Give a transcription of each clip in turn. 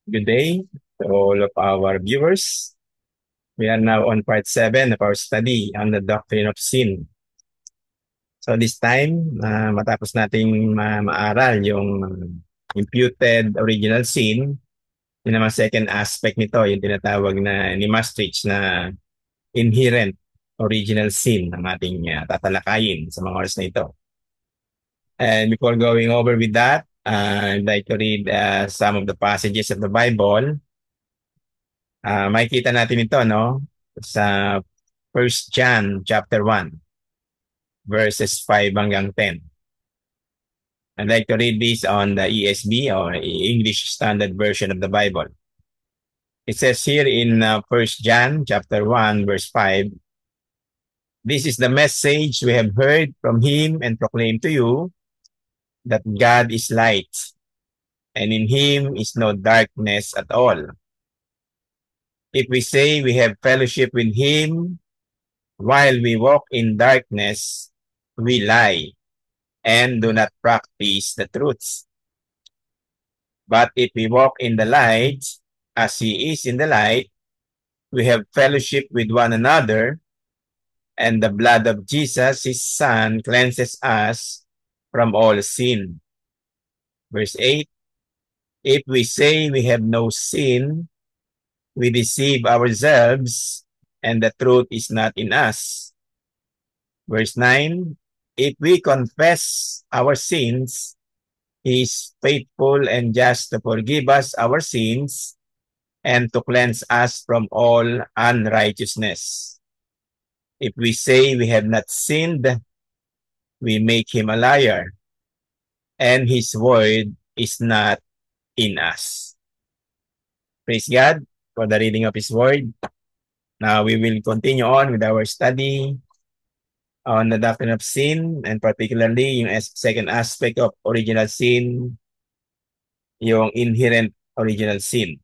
Good day to all of our viewers. We are now on part 7 of our study on the doctrine of sin. So this time, matapos nating maaral yung imputed original sin, yun naman second aspect nito, yung tinatawag na ni Maastricht na inherent original sin ang ating tatalakayin sa mga oras na ito. And before going over with that, I'd like to read some of the passages of the Bible. Makikita natin ito, no? Sa 1 John chapter 1, verses 5 hanggang 10. I'd like to read this on the ESV or English Standard Version of the Bible. It says here in 1 John chapter 1, verse 5, "This is the message we have heard from him and proclaimed to you, that God is light, and in him is no darkness at all. If we say we have fellowship with him while we walk in darkness, we lie and do not practice the truth. But if we walk in the light, as he is in the light, we have fellowship with one another, and the blood of Jesus, his Son, cleanses us from all sin." Verse 8, "If we say we have no sin, we deceive ourselves, and the truth is not in us." Verse 9, "If we confess our sins, he is faithful and just to forgive us our sins and to cleanse us from all unrighteousness. If we say we have not sinned, we make him a liar, and his word is not in us." Praise God for the reading of his word. Now we will continue on with our study on the doctrine of sin, and particularly yung second aspect of original sin, yung inherent original sin.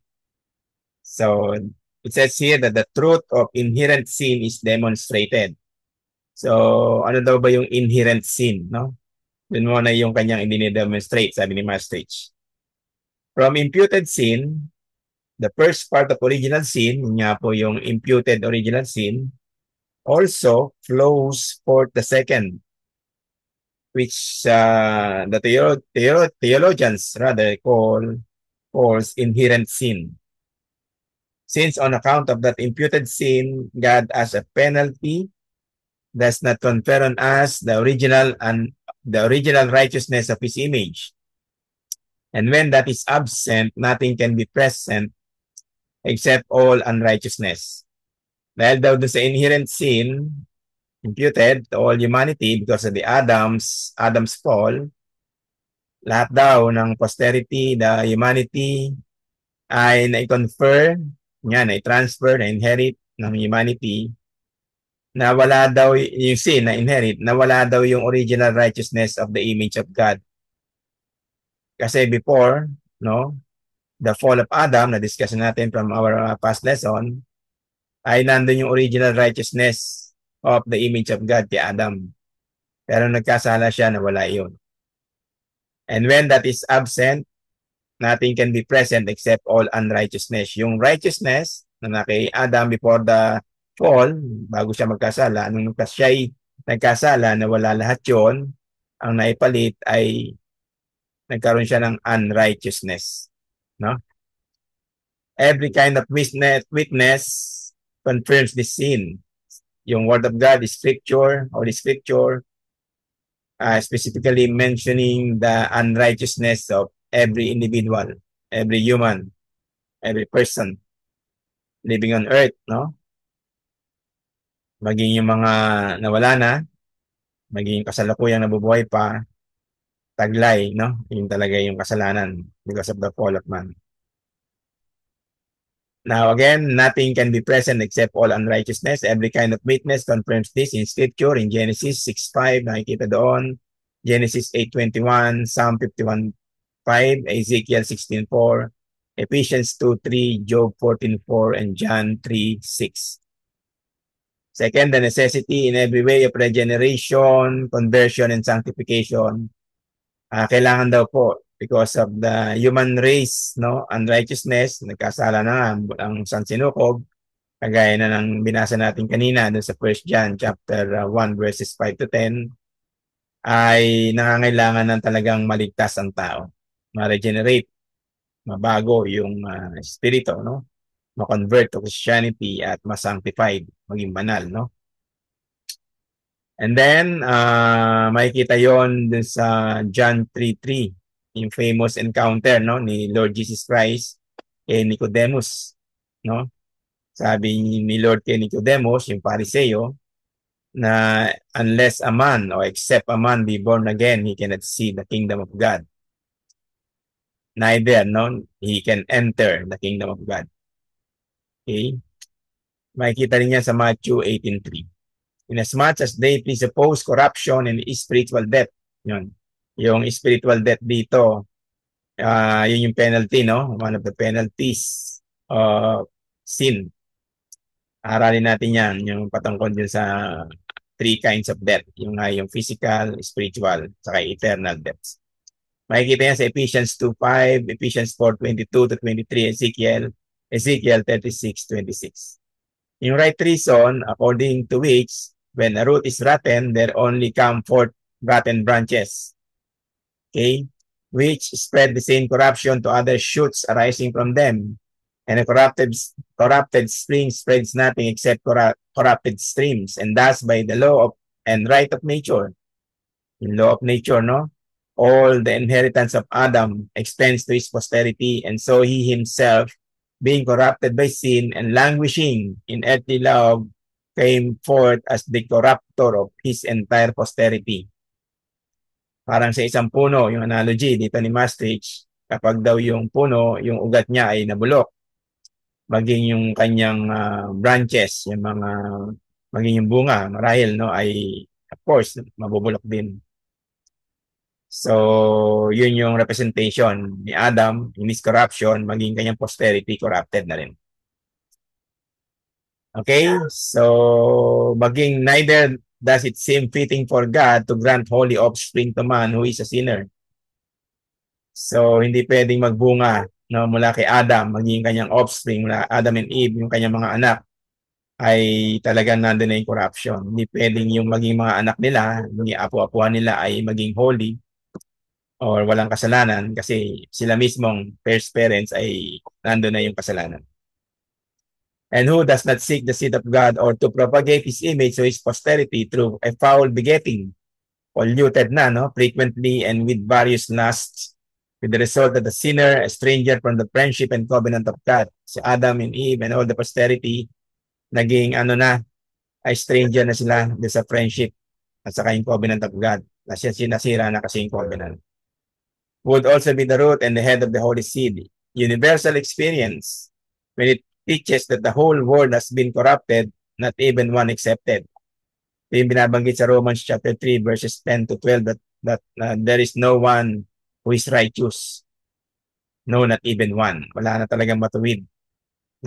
So it says here that the truth of inherent sin is demonstrated. So ano daw ba yung inherent sin, no? Dun mo na yung kanyang i-demonstrate, sabi ni Maastricht. From imputed sin, the first part of original sin, yun nga po yung imputed original sin, also flows forth the second, which the theologians rather calls inherent sin. Since on account of that imputed sin, God as a penalty does not confer on us the original righteousness of his image. And when that is absent, nothing can be present except all unrighteousness. Dahil daw sa inherent sin, imputed to all humanity because of the Adam's fall, lahat daw ng posterity, the humanity, ay na-confer, na-transfer, na-inherit ng humanity, na wala daw yung sin na inherit, na wala daw yung original righteousness of the image of God. Kasi before, no, the fall of Adam, na-discuss natin from our past lesson, ay nandun yung original righteousness of the image of God kay Adam. Pero nagkasala siya, nawala yun. And when that is absent, nothing can be present except all unrighteousness. Yung righteousness na kay Adam before the fall, bago siya magkasala, nung siya'y nagkasala, nawala lahat yun, ang naipalit ay nagkaroon siya ng unrighteousness. No? Every kind of witness confirms this sin. Yung word of God, the scripture, or the scripture, specifically mentioning the unrighteousness of every individual, every human, every person living on earth, no? Maging yung mga nawala na, maging kasalukuyang nabubuhay pa, taglay, no? Yung talaga yung kasalanan because of the fall of man. Now again, nothing can be present except all unrighteousness. Every kind of witness confirms this in scripture. In Genesis 6:5, nakikita doon. Genesis 8:21, Psalm 51:5, Ezekiel 16:4, Ephesians 2:3, Job 14:4, and John 3:6. Second, the necessity in every way of regeneration, conversion, and sanctification. Kailangan daw po because of the human race, no, unrighteousness, nagkasala na ang sansinukob, kagaya na ng binasa natin kanina doon sa 1 John chapter 1 verses 5 to 10, ay nangangailangan ng talagang maligtas ang tao, ma-regenerate, mabago yung espiritu, no? Ma-convert to Christianity at ma-sanctified, maging banal, no? And then, makikita yon dun sa John 3:3, yung famous encounter, no, ni Lord Jesus Christ kay Nicodemus, no? Sabi ni Lord kay Nicodemus, yung Pariseo, na unless a man or except a man be born again, he cannot see the kingdom of God. Neither, no, he can enter the kingdom of God. Okay? Makikita rin yan sa Matthew 18:3. Inasmuch as they presuppose corruption and spiritual death. Yun. Yung spiritual death dito, yun yung penalty, no? One of the penalties of sin. Aralin natin yan, yung patungkol dun sa three kinds of death. Yung physical, spiritual, saka eternal deaths. Makikita yan sa Ephesians 2:5, Ephesians 4:22 to 23, Ezekiel 36:26. Yung right reason, according to which, when a root is rotten, there only come forth rotten branches, okay, which spread the same corruption to other shoots arising from them. And a corrupted spring spreads nothing except corrupted streams, and thus by the law of and right of nature, in law of nature, no, all the inheritance of Adam extends to his posterity, and so he himself, being corrupted by sin and languishing in earthly love, came forth as the corruptor of his entire posterity. Parang sa isang puno, yung analogy dito ni Maastricht, kapag daw yung puno, yung ugat niya ay nabulok, maging yung kanyang branches, yung maging yung bunga, marahil, no, ay of course, mabubulok din. So, yun yung representation ni Adam in his corruption, maging kanyang posterity corrupted na rin. Okay? So, maging neither does it seem fitting for God to grant holy offspring to man who is a sinner. So, hindi pwedeng magbunga, no, mula kay Adam, maging kanyang offspring, mula Adam and Eve, yung kanyang mga anak, ay talagang nandun na yung corruption. Hindi pwedeng yung maging mga anak nila, yung apo-apuan nila ay maging holy, or walang kasalanan kasi sila mismong first parents ay nandun na yung kasalanan. And who does not seek the seed of God or to propagate his image to his posterity through a foul begetting, polluted na, no, frequently and with various lusts, with the result that the sinner, a stranger from the friendship and covenant of God, si Adam and Eve and all the posterity, naging ay stranger na sila sa friendship at saka yung covenant of God. Sinasira na kasi yung covenant. Would also be the root and the head of the holy seed. Universal experience, when it teaches that the whole world has been corrupted, not even one excepted. Yung binabanggit sa Romans chapter 3 verses 10 to 12 that there is no one who is righteous. No, not even one. Wala na talagang matuwid.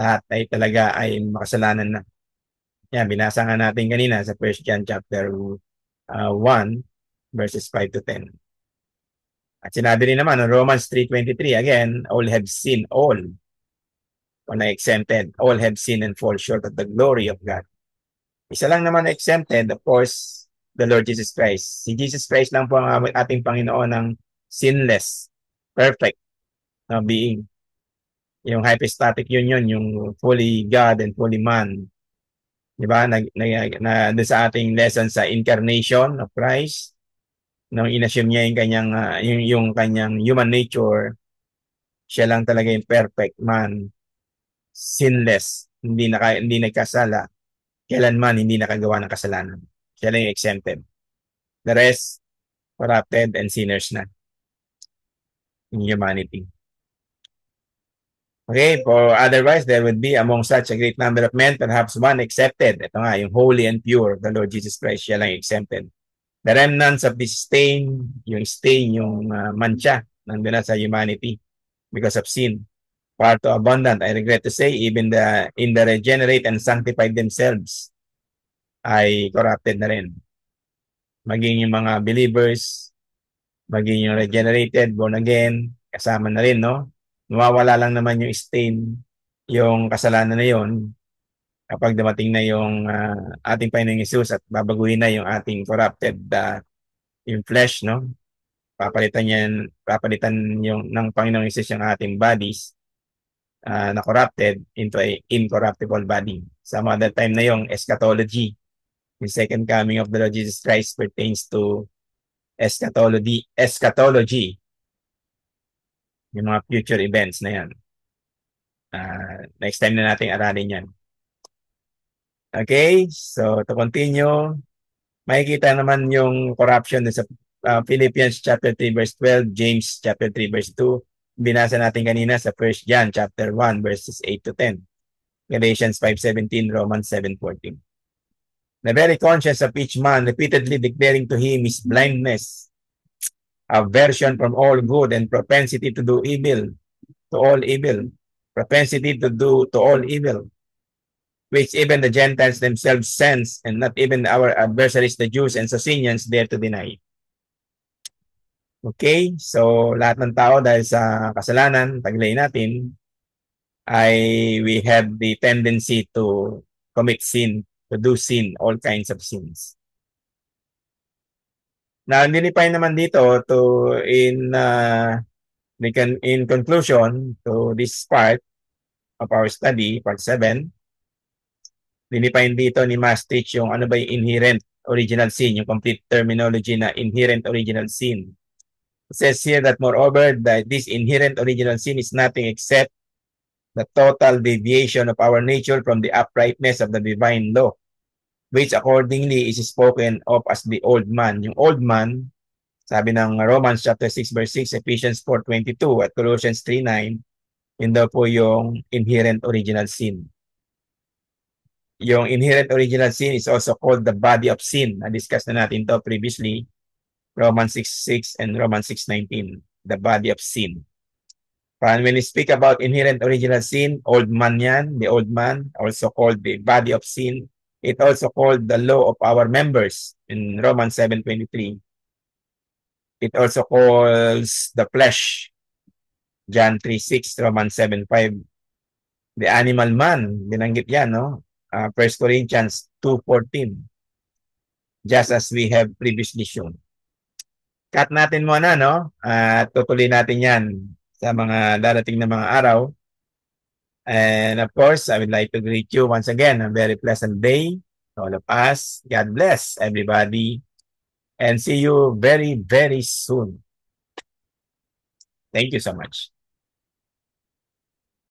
Lahat ay talaga ay makasalanan na. Yan, binasa nga natin kanina sa 1 John chapter 1 verses 5 to 10. At sinabi rin naman, Romans 3:23, again, all have sinned, all na exempted, all have sinned and fall short of the glory of God. Isa lang naman na exempted, of course, the Lord Jesus Christ. Si Jesus Christ lang po ang ating Panginoon ng sinless, perfect being. Yung hypostatic union, yung fully God and fully man. Diba? Doon sa ating lesson sa incarnation of Christ, nung inassume niya yung kanyang yung kanyang human nature, siya lang talaga yung perfect man, sinless, hindi nagkasala, kailanman hindi nakagawa ng kasalanan. Siya lang yung exempted. The rest, corrupted and sinners na in humanity. Okay, for otherwise, there would be among such a great number of men, perhaps one accepted. Ito nga, yung holy and pure, the Lord Jesus Christ, siya lang exempted. The remnants of this stain, yung mancha, nandun na sa humanity because of sin. Far too abundant, I regret to say, even in the regenerate and sanctified themselves, ay corrupted na rin. Maging yung mga believers maging yung regenerated, born again, kasama na rin, no? Nawawala lang naman yung stain, yung kasalanan na yon kapag dumating na yung ating Panginoong Hesus at babaguhin na yung ating corrupted yung flesh, no? Papalitan yung ng Panginoong Hesus yung ating bodies na corrupted into a incorruptible body. Some other time na yung eschatology. The second coming of the Lord Jesus Christ pertains to eschatology, yung mga future events na yan. Next time na natin aralin yan. Okay, so to continue, makikita naman yung corruption sa Philippians chapter 3 verse 12, James chapter 3 verse 2, binasa natin kanina sa 1 John chapter 1 verses 8 to 10, Galatians 5:17, Romans 7:14. The very conscience of each man repeatedly declaring to him his blindness, aversion from all good, and propensity to do evil, to all evil, propensity to do to all evil, which even the Gentiles themselves sense, and not even our adversaries, the Jews and Socinians, dare to deny. Okay, so lahat ng tao dahil sa kasalanan, taglay natin, ay we have the tendency to commit sin, to do sin, all kinds of sins. Now, nilipay naman dito in conclusion to this part of our study, part 7, nilipayin dito ni Mastich yung ano ba yung inherent original sin, yung complete terminology na inherent original sin. It says here that moreover, that this inherent original sin is nothing except the total deviation of our nature from the uprightness of the divine law, which accordingly is spoken of as the old man. Yung old man, sabi ng Romans chapter 6 verse 6, Ephesians 4:22 at Colossians 3:9, yun daw po yung inherent original sin. Yung inherent original sin is also called the body of sin. Na-discuss na natin to previously, Romans 6:6 and Romans 6:19, the body of sin. And when we speak about inherent original sin, old man yan, the old man, also called the body of sin. It also called the law of our members in Romans 7:23. It also calls the flesh, John 3:6, Romans 7:5. The animal man, binanggit yan, no? 1 Corinthians 2:14. Just as we have previously shown. Cut natin muna, no? At tutuloy natin yan sa mga darating na mga araw. And of course, I would like to greet you once again. A very pleasant day to all of us. God bless everybody. And see you very, very soon. Thank you so much.